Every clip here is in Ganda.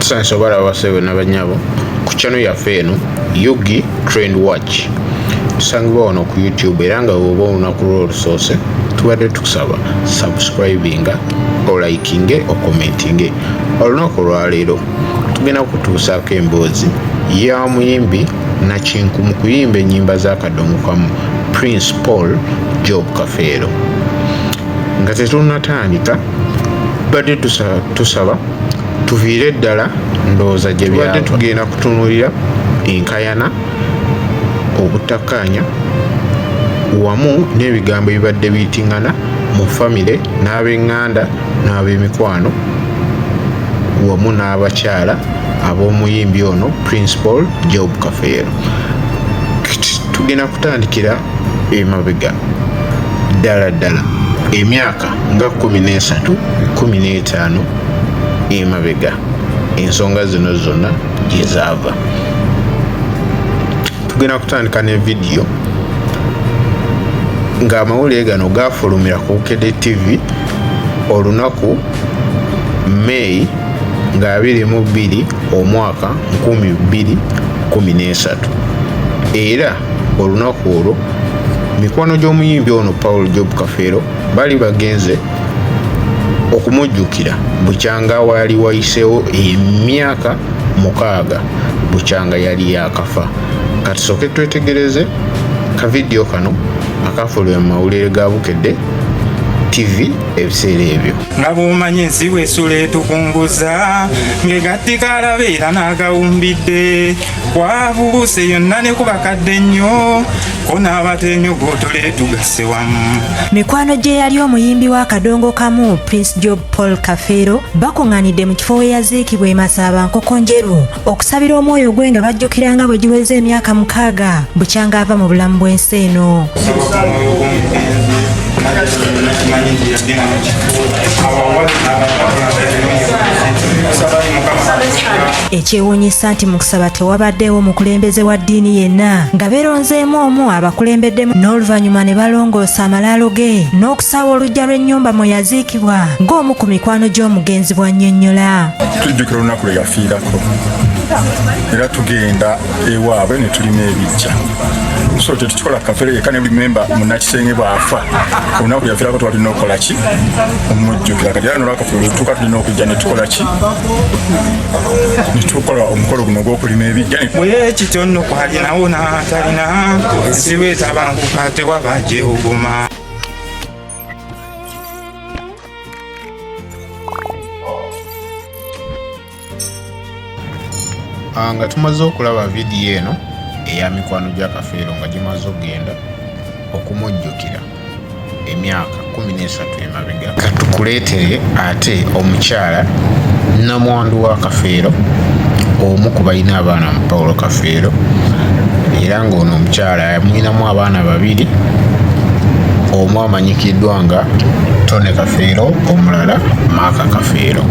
Tusanyusa abasebo n'abanyabo ku channel yaffe eno Yugi Trend Watch. Tusangibwa wano ku YouTube era nga bw'oba olunaku lw'olusoose tubadde tukusaba subscribinga, olikinge, commentinge. Olunaku lwaleero tugenda kutuusaako emboozi ya muyimbi Nakinku mu kuyimba ennyimba z'akadongo kamu Prince Paul Job Kafeero. Nga tetunnatandika badde tusaba tuviire ddala ndowooza gye byabadde tugenda kutunuulira enkayana, obutakkaanya wamu n'ebigambo ebibadde biyitingana mu famire n'ab'eŋŋanda n'ab'emikwano wamu n'abakyala ab'omuyimbi ono Prince Paul Job Kafeero. Tugenda kutandikira emabega ddala emyaka nga 13, 15 emabega ensonga zino zonna gye zaava. Tugenda kutandika ne vidiyo ng'amawulire gano gaafulumira ku Bukedde TV olunaku May nga 22 omwaka 2013 era olunaku olwo mikwano gy'omuyimbi ono Paul Job Kafeero bali bagenze okumujjukira bukyanga wali wayiseewo emyaka 6 bukyanga yali yakafa. Katusooke twetegereze ka vidiyo kano akaafulumira mu mawulire ga Bukedde TV ebiseera ebyo. Nga bw'omanyi ensi bw'esula etukunguza ng'egattikalabeera n'agawumbidde kwabuuse yonna ne ku bakadde nnyo ko n'abatenyo gw'otole tugasse wamu. Mikwano gye yali omuyimbi w'akadongo kamu Prince Job Paul Kafeero bakuŋŋaanidde mu kifo we yaziikibwa e Masaba Nkokonjeru okusabira omwoyo gwe nga bajjukiranga bwe giweze emyaka 6 bukyanga ava mu bulamu bw'ensi eno. Ekyewuunyisa nti mu kusaba tewabaddewo mukulembeze wa ddiini yenna nga beeronzeemu omu abakulembeddemu n'oluvannyuma ne balongoosa amalaalo ge n'okusaawa olujja lw'ennyumba mwe yaziikibwa ng'omu ku mikwano gy'omugenzi bw'annyonnyola. Tujjukira olunaku lwe yafiirako era tugenda ewaabwe ne tulima ebijja. So tetukikola Kafeero yekka ne buli memba munnakisenge bw'afa olunaku yafiirako twalina okukola ki omujjukira. Kati era nolwakafeero tutuuka tulina okujja ne tukola ki ne tukola omukolo guno gw'okulima ebijja. Bwe kityo nno kwalinawo n'atalina esiba etabanguka tewaba gyewuguma. Nga tumaze okulaba vidiyo eno eya mikwano gya Kafeero nga gimaze okugenda okumujjukira emyaka 13 emabega, katukuleetere ate omukyala nnamwandu wa Kafeero, omu ku balina abaana mu Paulo Kafeero era ng'ono omukyala mulinamu abaana 2, omu amanyikiddwa nga Tone Kafeero, omulala Maaka Kafeero.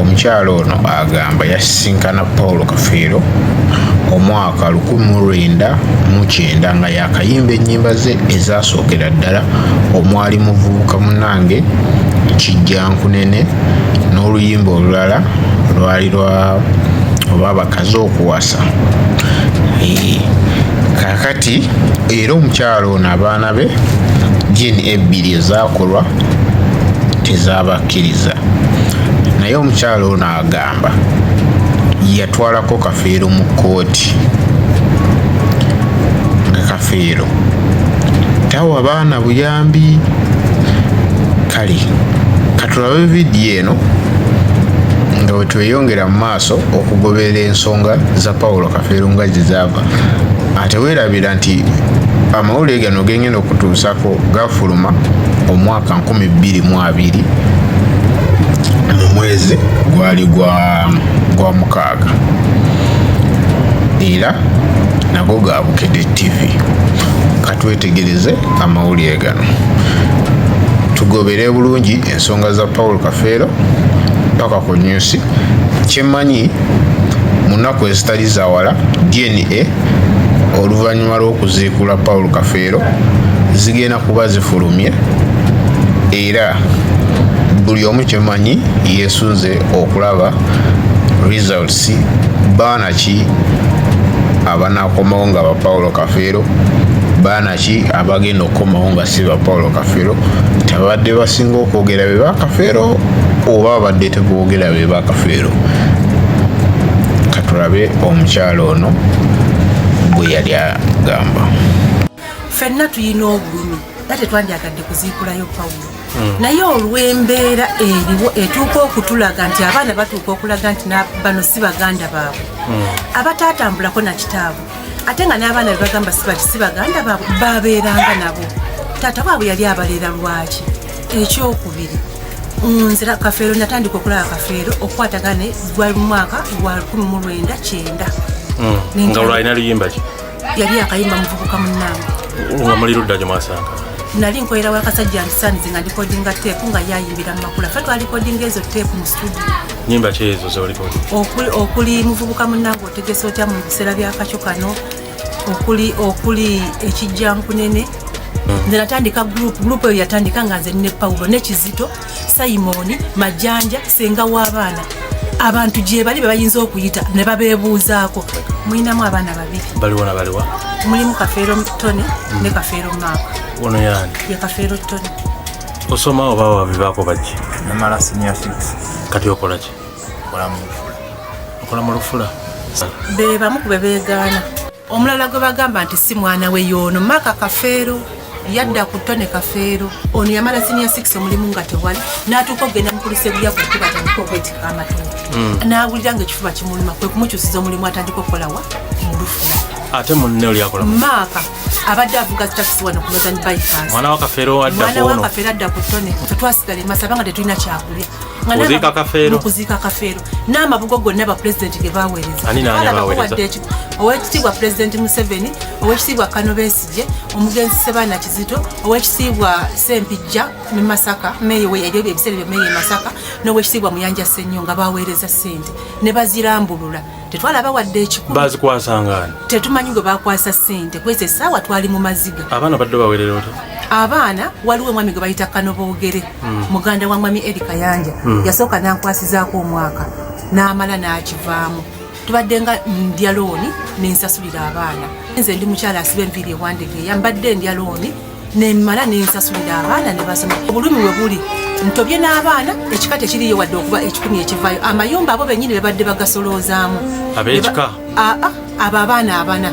Omukyala ono agamba yasisinkana Paulo Kafeero omwaka 1990 nga yakayimba ennyimba ze ezasookera ddala omwali muvubuka munange Kijjankunene n'oluyimba olulala lwali lwa oba abakazi okuwasa. Kakati era omukyala ono abaana be jini 2 ezaakolwa tezabakkiriza, naye omukyala ono agamba yatwalako Kafeero mu kkooti nga Kafeero tawa baana buyambi. Kale katulabe vidiyo eno nga bwe tweyongera mu maaso okugoberera ensonga za Paulo Kafeero nga gye zaava. Ate weerabira nti amawulire gano gengenda okutuusako gafuluma omwaka 2020 mu mwezi gwali gwa 6 era nago ga Bukedde TV. Katwetegereze amawulire gano tugobere bulungi ensonga za Paulo Kafeero paka ku nyusi. Kyemmanyi mu nnaku ezitali zawala DNA oluvannyuma lw'okuziikula Paulo Kafeero zigenda kuba zifulumye era buli omu kyemmanyi yeesunze okulaba results baana ki abanakomawo nga ba Paulo Kafeero, baana ki abagenda okukomawo nga si ba Paulo Kafeero, tabadde basinga okwogera be ba Kafeero oba abadde teboogera be ba Kafeero. Katulabe omukyalo ono bwe yali agamba. Ffenna tuyina obulumi era tetwandyagadde kuziikulayo Pawulo, naye olw'embeera eriwo etuuka okutulaga nti abaana batuuka okulaga nti bano si baganda baabwe abataatambulako na kitaabwe, ate nga n'abaana be bagamba si baganda baabwe babeeranga nabo. Taata waabwe yali abalera lwaki? Ekyokubiri, nze Kafeero natandika okulaba Kafeero okukwatagana gwali mu mwaka gwa 1990. Nga olwalina luyimba ki? Yali akayimba muvubuka munnange. Nga muli ludda gye mwasanga? Nali nkolera wakasajja Antisanize nga likodinga teepu nga yayimbira mu makula. Ffe twalikodinga ezo teepu mu studio. Nyimba ki ezo zolikodi? Okuli muvubuka munnange otegese otya mu biseera bya Kakyo kano, okuli ekijja nkunene. Nze natandika group eyo yatandika nga nze ne Paulo ne Kizito, Simon, Majanja, senga w'abaana. Abantu gye bali bayinza okuyita ne babeebuuzaako. Mulinamu abaana babiri. Baliwo na baliwa? Mulimu Kafeero Tony ne Kafeero Mark. Ono yani? Ye Kafeero Tony. Osoma oba wabivaako baki? Namala senior 6. Kati okola ki? Okola mu Lufula? Be bamu ku bebeegaana. Omulala gwe bagamba nti si mwana we y'ono Maka Kafeero yadda ku Tone Kafeero. Ono yamala senior 6 omulimu nga tewali n'atuuka okugenda mu kulisa ebyaku kuba atandika okwetika amatunda. N'awulira ng'ekifuba kimuluma kwe kumukyusiza omulimu atandika okukola wa mu Lufula. Ate munne oli akola Maka abadde avuga taxi wano ku Northern Bypass. Mwana wa Kafeero adda ku ono. Mwana wa Kafeero adda ku Tone. Ffe twasigala e Masaba nga tetulina kyakulya. Kuziika Kafeero. Kuziika Kafeero. N'amabugo gonna ba president ge baweereza. Ani naani abaweereza? Owekitiibwa President Museveni, owekitiibwa Kano Besigye, omugenzi Ssebaana Kizito, owekitiibwa Sempijja mu Masaka, meeyo we ebyo ebiseera bya meeyo e Masaka, n'owekitiibwa Muyanja Ssennyonga baweereza ssente ne bazirambulula. Tetwalaba wadde ekikulu. Bazikwasangana. Tetumanyi gwe bakwasa ssente. Kwezi essaawa twali mu maziga. Abaana badde baweerera ota? Abaana waliwo omwami gwe bayita Kano Boogere, muganda wa mwami Erika Yanja. Yasooka n'ankwasizaako omwaka n'amala n'akivaamu. Tubadde nga ndya looni n'ensasulira abaana. Nze ndi mukyala asiba enviiri ewandegeya, mbadde ndya looni n'emmala n'ensasulira abaana ne basoma. Obulumi we buli ntobye n'abaana ekika tekiriyo wadde okuba ekikumi ekivaayo. Amayumba abo bennyini be badde bagasoloozaamu. Ab'ekika? Abo abaana abana.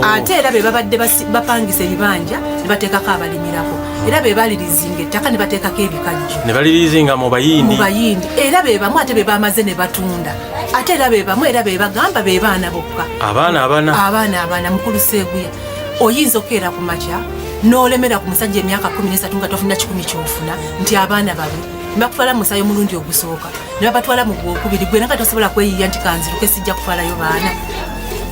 Ate era be babadde bapangisa ebibanja ne bateekako abalimirako. Era be balirizinga ettaka ne bateekako ebikajjo. Ne balirizinga mu bayindi? Mu bayindi. Era be bamu ate be bamaze ne batunda. Ate era be bamu era be bagamba be baana bokka. Abaana abana mukulu Seeguya. Oyinza okukeera ku makya n'olemera ku musajja emyaka 13 nga tofuna 10 kyofuna nti abaana babe. Bakutwala musayo mulundi ogusooka. Ne babatwala mu gwokubiri gwe nga tosobola kweyiya nti kanziruke sijja kutwalayo baana.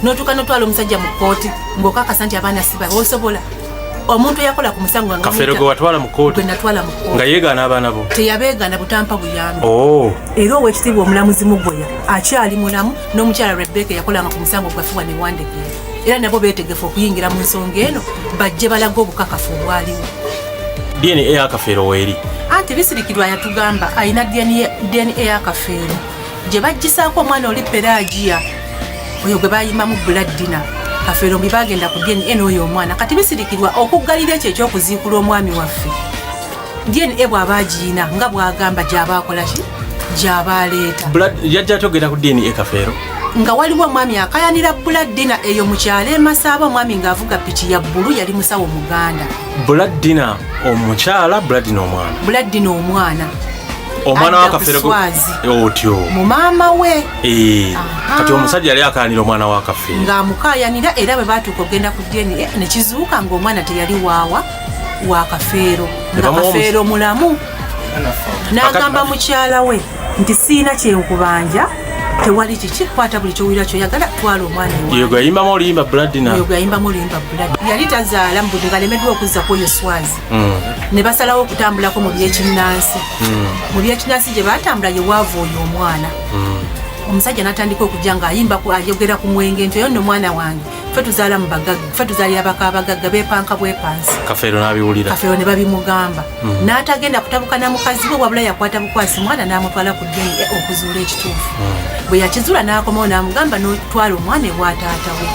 N'otuuka n'otwala omusajja mu kkooti ng'okakasa nti abaana si babe osobola. Omuntu yakola ku musango nga Kafeero gwe watwala mu kkooti? Gwe natwala mu kkooti. Nga yeegaana abaana bo? Teyabeegaana butampa buyambi. Era owekitiibwa omulamuzi Mugoya akyali mulamu n'omukyala Rebecca yakolanga ku musango gwafuwa ne Wandegeya. Era nabo beetegefu okuyingira mu nsonga eno bajje balaga obukakafu obwaliwo. DNA ya Kafeero weeri? Anti Bisirikirwa yatugamba alina DNA ya Kafeero gye bajjisaako omwana oli Pelagia oyo gwe bayimamu Buladina. Kafeero mbi bagenda ku DNA n'oyo omwana. Kati Bisirikirwa okuggalira ekyo ekyokuziikula omwami waffe. DNA bw'aba agiina nga bw'agamba gy'aba akola ki? Gy'aba aleeta. Yajja akyogera ku DNA Kafeero? Nga waliwo omwami akayanira Buladina eyo mu kyalo e Masaba, omwami ng'avuga piki ya bbulu yali musawo Muganda. Buladina omukyala, Buladina omwana? Buladina omwana. Omwana wa Kafeero otyo? Mu maama we. Kati omusajja yali akayanira omwana wa Kafeero? Ng'amukayanira era bwe baatuuka okugenda ku DNA ne kizuuka ng'omwana teyali waawa wa Kafeero. Nga Kafeero mulamu. N'agamba mukyala we nti siina kyenkubanja. Tewali kiki kwata buli kyowira kyoyagala twala omwana ewa. Yego yayimbamu oluyimba Buladina? Yego yayimbamu oluyimba Buladina. Yali tazaala mbudu ng'alemeddwa okuzza kwoyo Swazi. Ne basalawo okutambulako mu byekinnansi. Mu byekinnansi gye baatambula ye waava oyo omwana. omusajja natandika okujja ng'ayimba ayogera ku mwenge nti oyo nno mwana wange ffe tuzaala mu bagagga ffe tuzaalira baka abagagga beepanka bwepansi. Kafeero n'abiwulira. Kafeero ne babimugamba. N'atagenda kutabuka na mukazi we wabula yakwata bukwasi mwana n'amutwala ku ddeni okuzuula ekituufu. Bwe yakizuula n'akomawo n'amugamba n'otwala omwana ewa taatawe.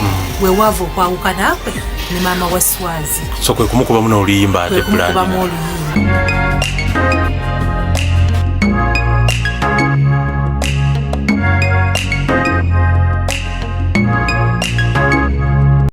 Weewava okwawuka naakwe ne maama wa Swazi. So kwe kumukubamu n'oluyimba ate Brand. Kumukubamu oluyimba.